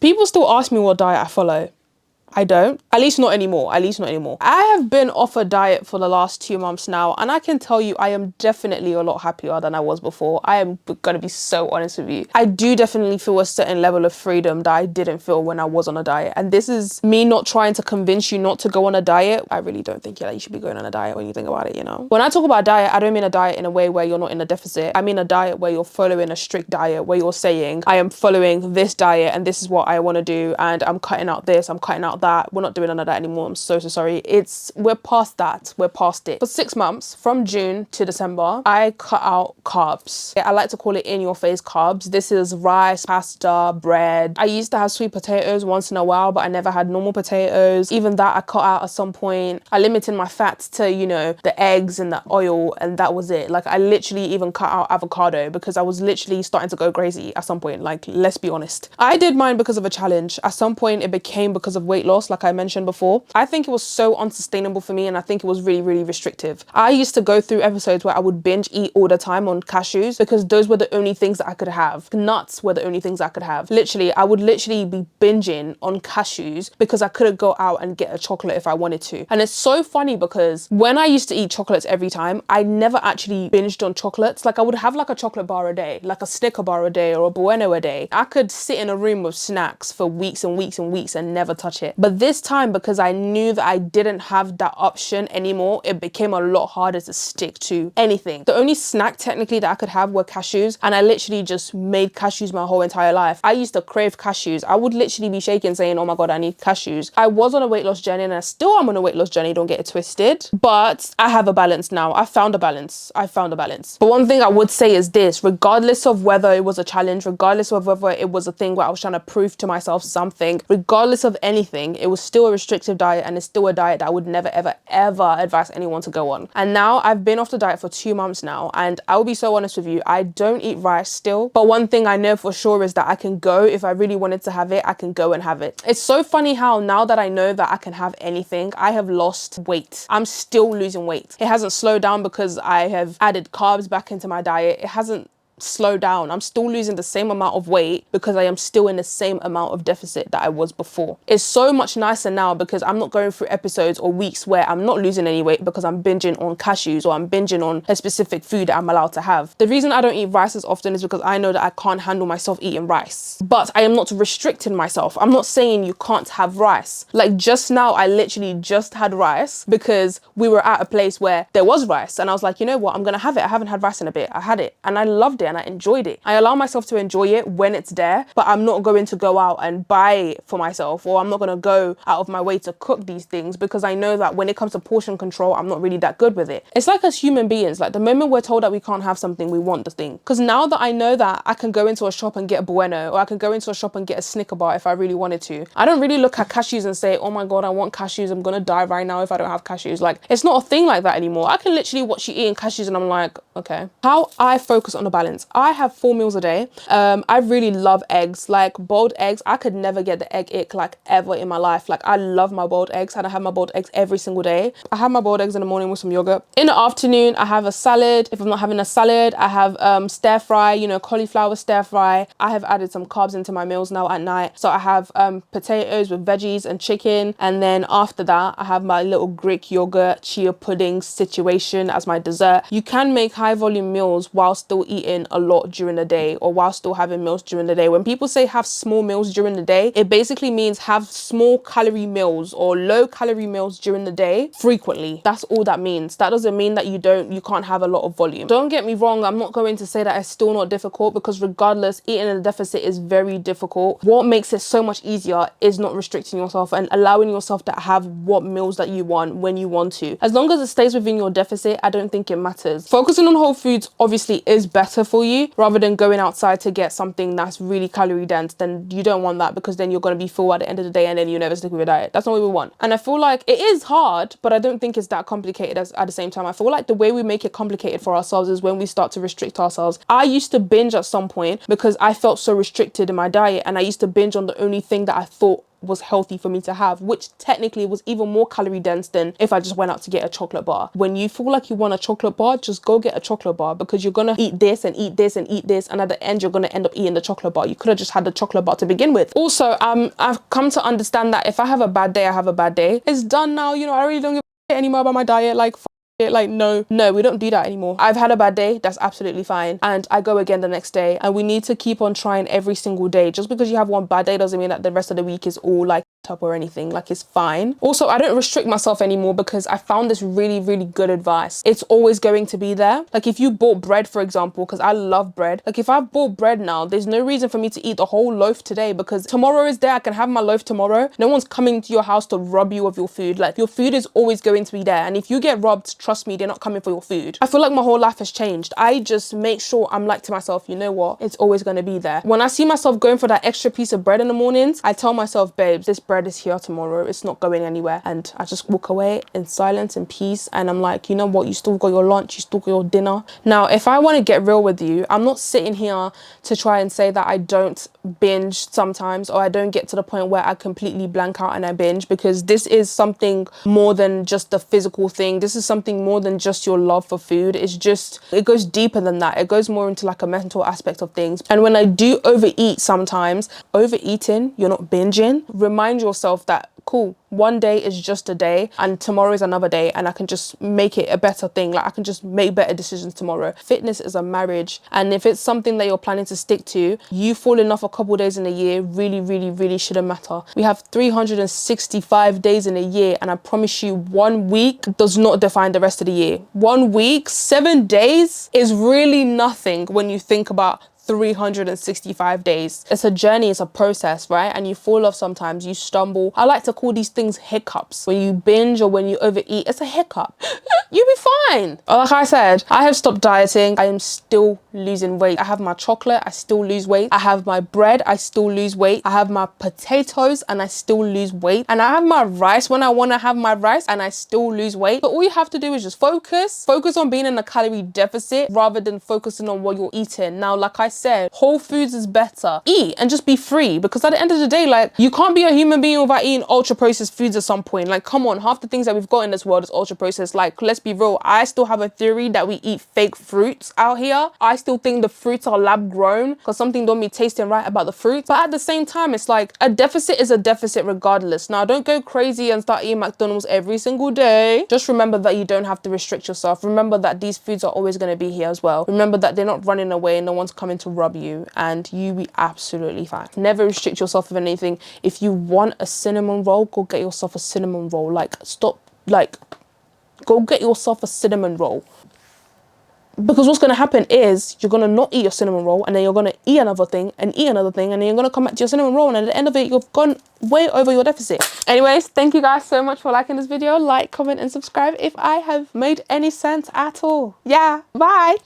People still ask me what diet I follow. I don't. At least not anymore. At least not anymore. I have been off a diet for the last 2 months now, and I can tell you I am definitely a lot happier than I was before. I am gonna be so honest with you. I do definitely feel a certain level of freedom that I didn't feel when I was on a diet. And this is me not trying to convince you not to go on a diet. I really don't think you should be going on a diet when you think about it, you know? When I talk about diet, I don't mean a diet in a way where you're not in a deficit. I mean a diet where you're following a strict diet, where you're saying, I am following this diet and this is what I want to do, and I'm cutting out this, I'm cutting out that. We're not doing none of that anymore. I'm so sorry. We're past that. We're past it. For 6 months, from June to December, I cut out carbs. I like to call it in your face carbs. This is rice, pasta, bread. I used to have sweet potatoes once in a while, but I never had normal potatoes. Even that I cut out at some point. I limited my fats to, you know, the eggs and the oil, and that was it. Like, I literally even cut out avocado because I was literally starting to go crazy at some point. Like, let's be honest. I did mine because of a challenge. At some point it became because of weight loss, like I mentioned before. I think it was so unsustainable for me, and I think it was really, really restrictive. I used to go through episodes where I would binge eat all the time on cashews because those were the only things that I could have. Nuts were the only things I could have. Literally, I would literally be binging on cashews because I couldn't go out and get a chocolate if I wanted to. And it's so funny because when I used to eat chocolates every time, I never actually binged on chocolates. Like, I would have like a chocolate bar a day, like a Snicker bar a day or a Bueno a day. I could sit in a room with snacks for weeks and weeks and weeks and never touch it. But this time, because I knew that I didn't have that option anymore, it became a lot harder to stick to anything. The only snack technically that I could have were cashews, and I literally just made cashews my whole entire life. I used to crave cashews. I would literally be shaking saying, oh my God, I need cashews. I was on a weight loss journey, and I still am on a weight loss journey, don't get it twisted. But I have a balance now. I found a balance. I found a balance. But one thing I would say is this: regardless of whether it was a challenge, regardless of whether it was a thing where I was trying to prove to myself something, regardless of anything, it was still a restrictive diet, and it's still a diet that I would never, ever, ever advise anyone to go on. And now I've been off the diet for 2 months now, and I will be so honest with you, I don't eat rice still. But one thing I know for sure is that I can go, if I really wanted to have it, I can go and have it. It's so funny how now that I know that I can have anything, I have lost weight. I'm still losing weight. It hasn't slowed down because I have added carbs back into my diet. It hasn't slow down. I'm still losing the same amount of weight because I am still in the same amount of deficit that I was before. It's so much nicer now because I'm not going through episodes or weeks where I'm not losing any weight because I'm binging on cashews or I'm binging on a specific food that I'm allowed to have. The reason I don't eat rice as often is because I know that I can't handle myself eating rice. But I am not restricting myself. I'm not saying you can't have rice. Like, just now, I literally just had rice because we were at a place where there was rice, and I was like, you know what, I'm gonna have it. I haven't had rice in a bit. I had it and I loved it and I enjoyed it. I allow myself to enjoy it when it's there, but I'm not going to go out and buy it for myself, or I'm not going to go out of my way to cook these things because I know that when it comes to portion control, I'm not really that good with it. It's like as human beings, like the moment we're told that we can't have something, we want the thing. Because now that I know that I can go into a shop and get a Bueno, or I can go into a shop and get a Snicker bar if I really wanted to, I don't really look at cashews and say, oh my God, I want cashews. I'm going to die right now if I don't have cashews. Like, it's not a thing like that anymore. I can literally watch you eating cashews and I'm like, okay. How I focus on the balance. I have 4 meals a day. I really love eggs, like boiled eggs. I could never get the egg ick like ever in my life. Like, I love my boiled eggs, and I have my boiled eggs every single day. I have my boiled eggs in the morning with some yogurt. In the afternoon, I have a salad. If I'm not having a salad, I have stir fry, you know, cauliflower stir fry. I have added some carbs into my meals now at night. So I have potatoes with veggies and chicken. And then after that, I have my little Greek yogurt chia pudding situation as my dessert. You can make high volume meals while still eating a lot during the day, or while still having meals during the day. When people say have small meals during the day, it basically means have small calorie meals or low calorie meals during the day frequently. That's all that means. That doesn't mean that you can't have a lot of volume. Don't get me wrong, I'm not going to say that it's still not difficult, because regardless, eating in a deficit is very difficult. What makes it so much easier is not restricting yourself and allowing yourself to have what meals that you want when you want to. As long as it stays within your deficit, I don't think it matters. Focusing on whole foods obviously is better for you, rather than going outside to get something that's really calorie dense. Then you don't want that, because then you're going to be full at the end of the day and then you never stick with your diet. That's not what we want. And I feel like it is hard, but I don't think it's that complicated at the same time. I feel like the way we make it complicated for ourselves is when we start to restrict ourselves. I used to binge at some point because I felt so restricted in my diet, and I used to binge on the only thing that I thought was healthy for me to have, which technically was even more calorie dense than if I just went out to get a chocolate bar. When you feel like you want a chocolate bar, just go get a chocolate bar, because you're gonna eat this and eat this and eat this, and at the end you're gonna end up eating the chocolate bar. You could have just had the chocolate bar to begin with. Also, I've come to understand that if I have a bad day, I have a bad day. It's done now. You know, I really don't give a shit anymore about my diet. Like, like, no, we don't do that anymore. I've had a bad day, that's absolutely fine, and I go again the next day. And we need to keep on trying every single day. Just because you have one bad day doesn't mean that the rest of the week is all like up or anything. Like, it's fine. Also, I don't restrict myself anymore, because I found this really, really good advice. It's always going to be there. Like, if you bought bread, for example, because I love bread, like if I've bought bread now, there's no reason for me to eat the whole loaf today, because tomorrow is there. I can have my loaf tomorrow. No one's coming to your house to rob you of your food. Like, your food is always going to be there, and if you get robbed, trust me, they're not coming for your food. I feel like my whole life has changed. I just make sure I'm like to myself, you know what, it's always going to be there. When I see myself going for that extra piece of bread in the mornings, I tell myself, babes, this bread is here tomorrow, it's not going anywhere. And I just walk away in silence and peace, and I'm like, you know what, you still got your lunch, you still got your dinner. Now, if I want to get real with you, I'm not sitting here to try and say that I don't binge sometimes, or I don't get to the point where I completely blank out and I binge, because this is something more than just the physical thing. This is something more than just your love for food. It's just, it goes deeper than that. It goes more into like a mental aspect of things. And when I do overeat sometimes, overeating, you're not binging, remind yourself that, cool, one day is just a day, and tomorrow is another day, and I can just make it a better thing. Like, I can just make better decisions tomorrow. Fitness is a marriage, and if it's something that you're planning to stick to, you falling off a couple days in a year really, really, really shouldn't matter. We have 365 days in a year, and I promise you, 1 week does not define the rest of the year. 1 week, 7 days is really nothing when you think about 365 days. It's a journey, it's a process, right? And you fall off sometimes, you stumble. I like to call these things hiccups. When you binge or when you overeat, it's a hiccup. You'll be fine. Like I said, I have stopped dieting. I am still losing weight. I have my chocolate, I still lose weight. I have my bread, I still lose weight. I have my potatoes and I still lose weight. And I have my rice when I want to have my rice and I still lose weight. But all you have to do is just focus on being in a calorie deficit rather than focusing on what you're eating. Now, like I said, whole foods is better. Eat and just be free, because at the end of the day, like, you can't be a human being without eating ultra processed foods at some point. Like, come on, half the things that we've got in this world is ultra processed. Like, let's be real, I still have a theory that we eat fake fruits out here. I still think the fruits are lab grown, because something don't be tasting right about the fruits. But at the same time, it's like, a deficit is a deficit regardless. Now, don't go crazy and start eating McDonald's every single day. Just remember that you don't have to restrict yourself. Remember that these foods are always going to be here as well. Remember that they're not running away and no one's coming to rob you, and you be absolutely fine. Never restrict yourself of anything. If you want a cinnamon roll, go get yourself a cinnamon roll. Like, stop, like, go get yourself a cinnamon roll. Because what's going to happen is you're going to not eat your cinnamon roll, and then you're going to eat another thing and eat another thing, and then you're going to come back to your cinnamon roll, and at the end of it, you've gone way over your deficit. Anyways, thank you guys so much for liking this video. Like, comment and subscribe if I have made any sense at all. Yeah, bye.